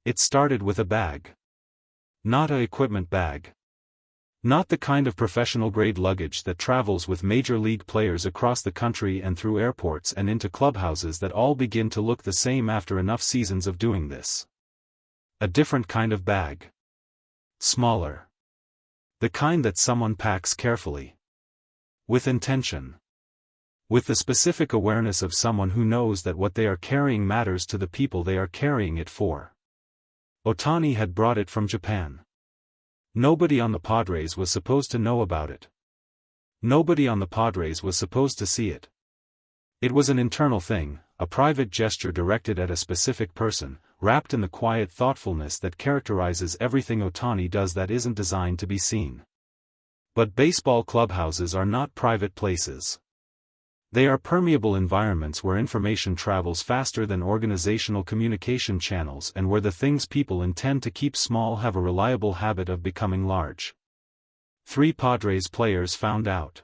It started with a bag. Not a equipment bag. Not the kind of professional-grade luggage that travels with major league players across the country and through airports and into clubhouses that all begin to look the same after enough seasons of doing this. A different kind of bag. Smaller. The kind that someone packs carefully. With intention. With the specific awareness of someone who knows that what they are carrying matters to the people they are carrying it for. Ohtani had brought it from Japan. Nobody on the Padres was supposed to know about it. Nobody on the Padres was supposed to see it. It was an internal thing, a private gesture directed at a specific person, wrapped in the quiet thoughtfulness that characterizes everything Ohtani does that isn't designed to be seen. But baseball clubhouses are not private places. They are permeable environments where information travels faster than organizational communication channels and where the things people intend to keep small have a reliable habit of becoming large. 3 Padres players found out.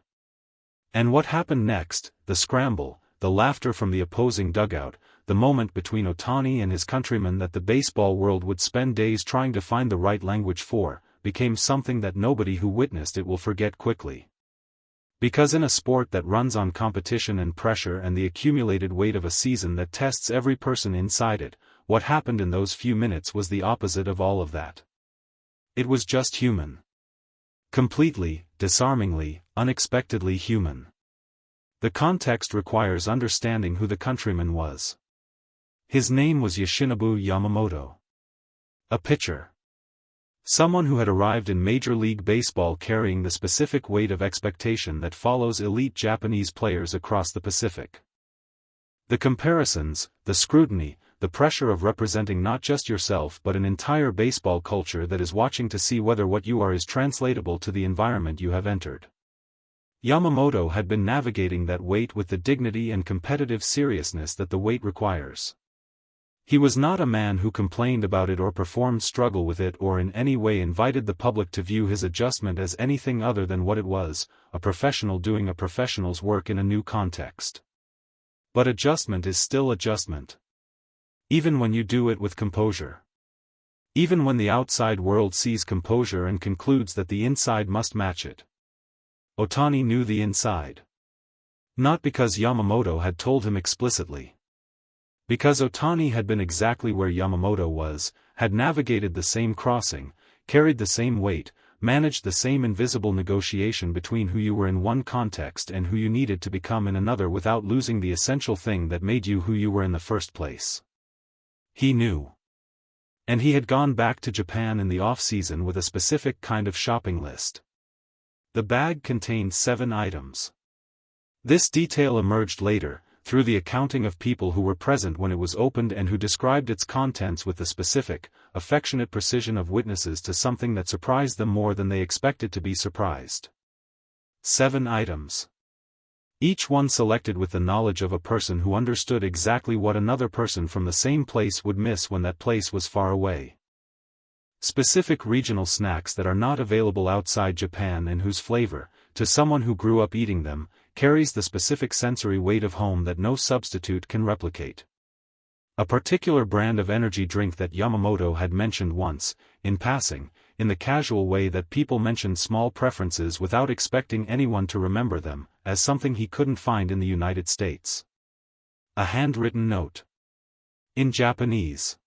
And what happened next, the scramble, the laughter from the opposing dugout, the moment between Ohtani and his countrymen that the baseball world would spend days trying to find the right language for, became something that nobody who witnessed it will forget quickly. Because in a sport that runs on competition and pressure and the accumulated weight of a season that tests every person inside it, what happened in those few minutes was the opposite of all of that. It was just human. Completely, disarmingly, unexpectedly human. The context requires understanding who the countryman was. His name was Yoshinobu Yamamoto. A pitcher. Someone who had arrived in Major League Baseball carrying the specific weight of expectation that follows elite Japanese players across the Pacific. The comparisons, the scrutiny, the pressure of representing not just yourself but an entire baseball culture that is watching to see whether what you are is translatable to the environment you have entered. Yamamoto had been navigating that weight with the dignity and competitive seriousness that the weight requires. He was not a man who complained about it or performed struggle with it or in any way invited the public to view his adjustment as anything other than what it was, a professional doing a professional's work in a new context. But adjustment is still adjustment. Even when you do it with composure. Even when the outside world sees composure and concludes that the inside must match it. Ohtani knew the inside. Not because Yamamoto had told him explicitly. Because Ohtani had been exactly where Yamamoto was, had navigated the same crossing, carried the same weight, managed the same invisible negotiation between who you were in one context and who you needed to become in another without losing the essential thing that made you who you were in the first place. He knew. And he had gone back to Japan in the off-season with a specific kind of shopping list. The bag contained 7 items. This detail emerged later, through the accounting of people who were present when it was opened and who described its contents with the specific, affectionate precision of witnesses to something that surprised them more than they expected to be surprised. 7 items. Each one selected with the knowledge of a person who understood exactly what another person from the same place would miss when that place was far away. Specific regional snacks that are not available outside Japan and whose flavor, to someone who grew up eating them, carries the specific sensory weight of home that no substitute can replicate. A particular brand of energy drink that Yamamoto had mentioned once, in passing, in the casual way that people mention small preferences without expecting anyone to remember them, as something he couldn't find in the United States. A handwritten note. In Japanese.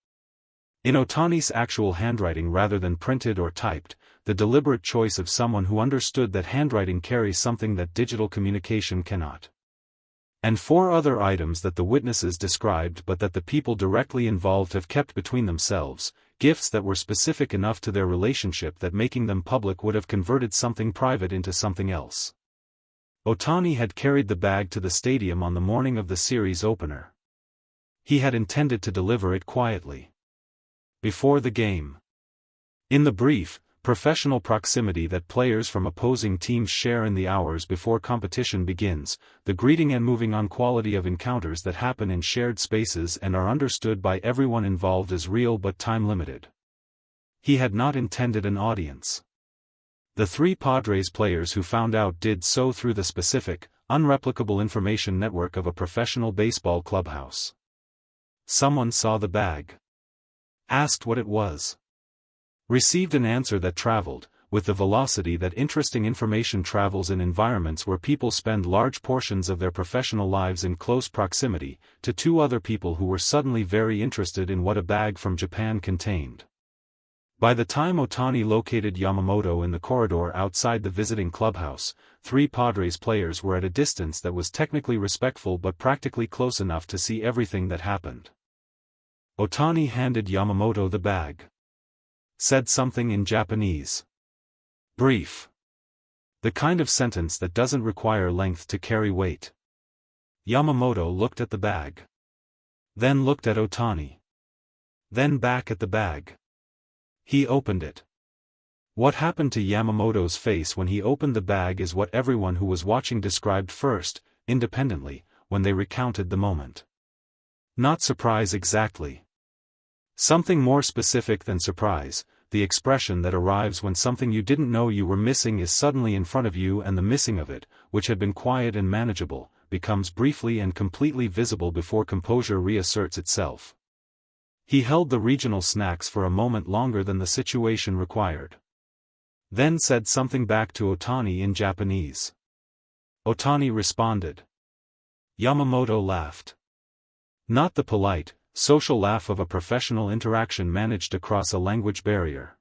In Ohtani's actual handwriting rather than printed or typed, the deliberate choice of someone who understood that handwriting carries something that digital communication cannot. And 4 other items that the witnesses described but that the people directly involved have kept between themselves, gifts that were specific enough to their relationship that making them public would have converted something private into something else. Ohtani had carried the bag to the stadium on the morning of the series opener. He had intended to deliver it quietly. Before the game. In the brief, professional proximity that players from opposing teams share in the hours before competition begins, the greeting and moving on quality of encounters that happen in shared spaces and are understood by everyone involved as real but time-limited. He had not intended an audience. The 3 Padres players who found out did so through the specific, unreplicable information network of a professional baseball clubhouse. Someone saw the bag. Asked what it was. Received an answer that traveled, with the velocity that interesting information travels in environments where people spend large portions of their professional lives in close proximity, to two other people who were suddenly very interested in what a bag from Japan contained. By the time Ohtani located Yamamoto in the corridor outside the visiting clubhouse, 3 Padres players were at a distance that was technically respectful but practically close enough to see everything that happened. Ohtani handed Yamamoto the bag. Said something in Japanese. Brief. The kind of sentence that doesn't require length to carry weight. Yamamoto looked at the bag. Then looked at Ohtani. Then back at the bag. He opened it. What happened to Yamamoto's face when he opened the bag is what everyone who was watching described first, independently, when they recounted the moment. Not surprise exactly. Something more specific than surprise, the expression that arrives when something you didn't know you were missing is suddenly in front of you, and the missing of it, which had been quiet and manageable, becomes briefly and completely visible before composure reasserts itself. He held the regional snacks for a moment longer than the situation required. Then said something back to Ohtani in Japanese. Ohtani responded. Yamamoto laughed. Not the polite, social laugh of a professional interaction managed across a language barrier.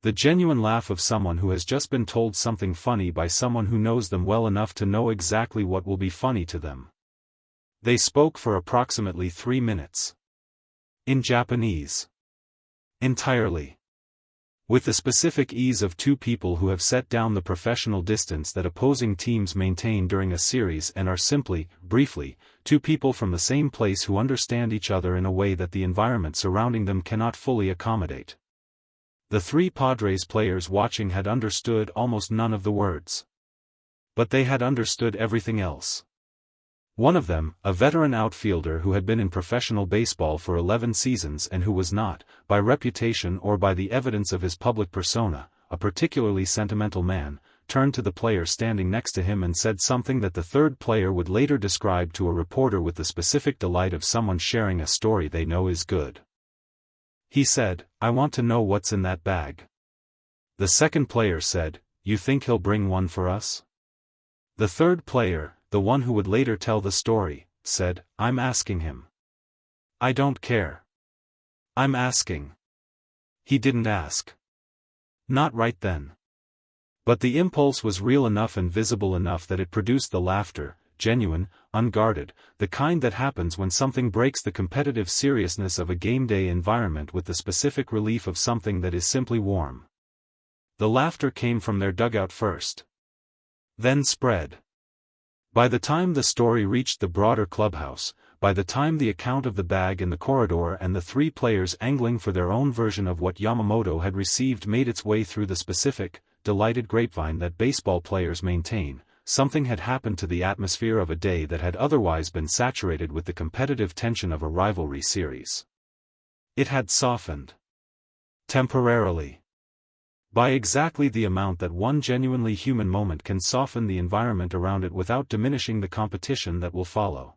The genuine laugh of someone who has just been told something funny by someone who knows them well enough to know exactly what will be funny to them. They spoke for approximately 3 minutes. In Japanese. Entirely. With the specific ease of 2 people who have set down the professional distance that opposing teams maintain during a series and are simply, briefly, 2 people from the same place who understand each other in a way that the environment surrounding them cannot fully accommodate. The 3 Padres players watching had understood almost none of the words. But they had understood everything else. One of them, a veteran outfielder who had been in professional baseball for 11 seasons and who was not, by reputation or by the evidence of his public persona, a particularly sentimental man, turned to the player standing next to him and said something that the third player would later describe to a reporter with the specific delight of someone sharing a story they know is good. He said, "I want to know what's in that bag." The second player said, "You think he'll bring one for us?" The third player, the one who would later tell the story, said, "I'm asking him. I don't care. I'm asking." He didn't ask. Not right then. But the impulse was real enough and visible enough that it produced the laughter, genuine, unguarded, the kind that happens when something breaks the competitive seriousness of a game day environment with the specific relief of something that is simply warm. The laughter came from their dugout first. Then spread. By the time the story reached the broader clubhouse, by the time the account of the bag in the corridor and the 3 players angling for their own version of what Yamamoto had received made its way through the specific, delighted grapevine that baseball players maintain, something had happened to the atmosphere of a day that had otherwise been saturated with the competitive tension of a rivalry series. It had softened. Temporarily. By exactly the amount that one genuinely human moment can soften the environment around it without diminishing the competition that will follow.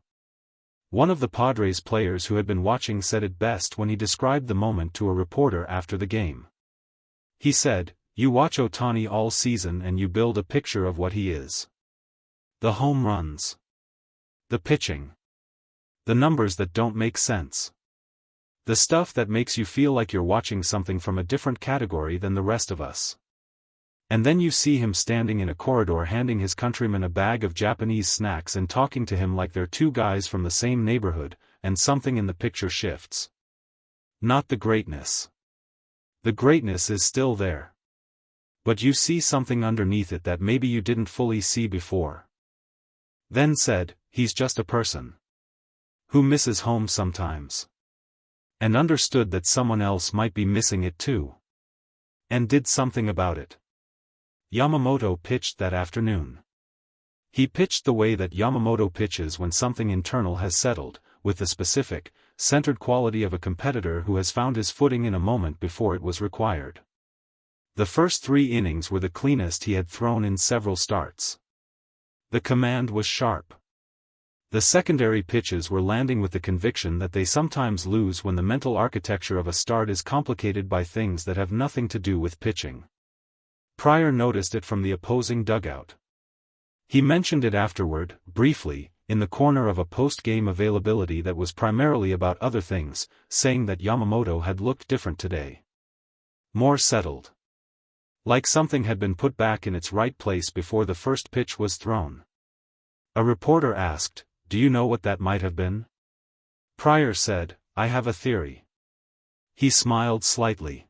One of the Padres players who had been watching said it best when he described the moment to a reporter after the game. He said, "You watch Ohtani all season and you build a picture of what he is. The home runs. The pitching. The numbers that don't make sense. The stuff that makes you feel like you're watching something from a different category than the rest of us. And then you see him standing in a corridor handing his countryman a bag of Japanese snacks and talking to him like they're 2 guys from the same neighborhood, and something in the picture shifts. Not the greatness. The greatness is still there. But you see something underneath it that maybe you didn't fully see before." Then said, "He's just a person. Who misses home sometimes. And understood that someone else might be missing it too. And did something about it." Yamamoto pitched that afternoon. He pitched the way that Yamamoto pitches when something internal has settled, with the specific, centered quality of a competitor who has found his footing in a moment before it was required. The first 3 innings were the cleanest he had thrown in several starts. The command was sharp. The secondary pitches were landing with the conviction that they sometimes lose when the mental architecture of a start is complicated by things that have nothing to do with pitching. Pryor noticed it from the opposing dugout. He mentioned it afterward, briefly, in the corner of a post-game availability that was primarily about other things, saying that Yamamoto had looked different today. More settled. Like something had been put back in its right place before the first pitch was thrown. A reporter asked, "Do you know what that might have been?" Pryor said, "I have a theory." He smiled slightly.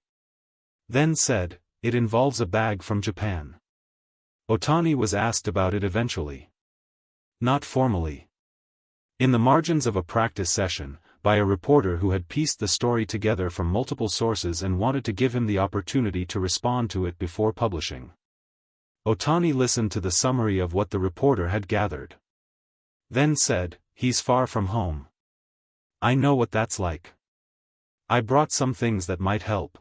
Then said, "It involves a bag from Japan." Ohtani was asked about it eventually. Not formally. In the margins of a practice session, by a reporter who had pieced the story together from multiple sources and wanted to give him the opportunity to respond to it before publishing. Ohtani listened to the summary of what the reporter had gathered. Then said, "He's far from home. I know what that's like. I brought some things that might help."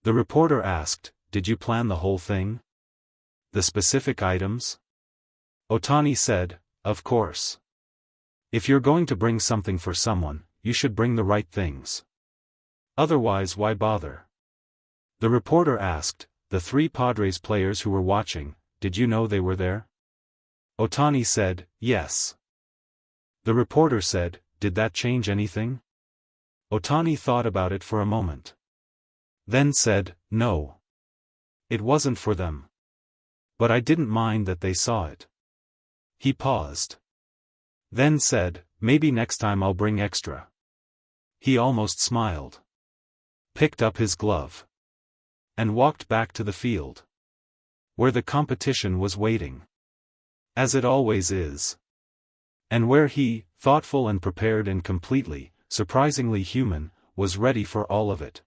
The reporter asked, "Did you plan the whole thing? The specific items?" Ohtani said, "Of course. If you're going to bring something for someone, you should bring the right things. Otherwise, why bother?" The reporter asked, "The 3 Padres players who were watching, did you know they were there?" Ohtani said, "Yes." The reporter said, "Did that change anything?" Ohtani thought about it for a moment. Then said, "No. It wasn't for them. But I didn't mind that they saw it." He paused. Then said, "Maybe next time I'll bring extra." He almost smiled. Picked up his glove. And walked back to the field. Where the competition was waiting. As it always is. And where he, thoughtful and prepared and completely, surprisingly human, was ready for all of it.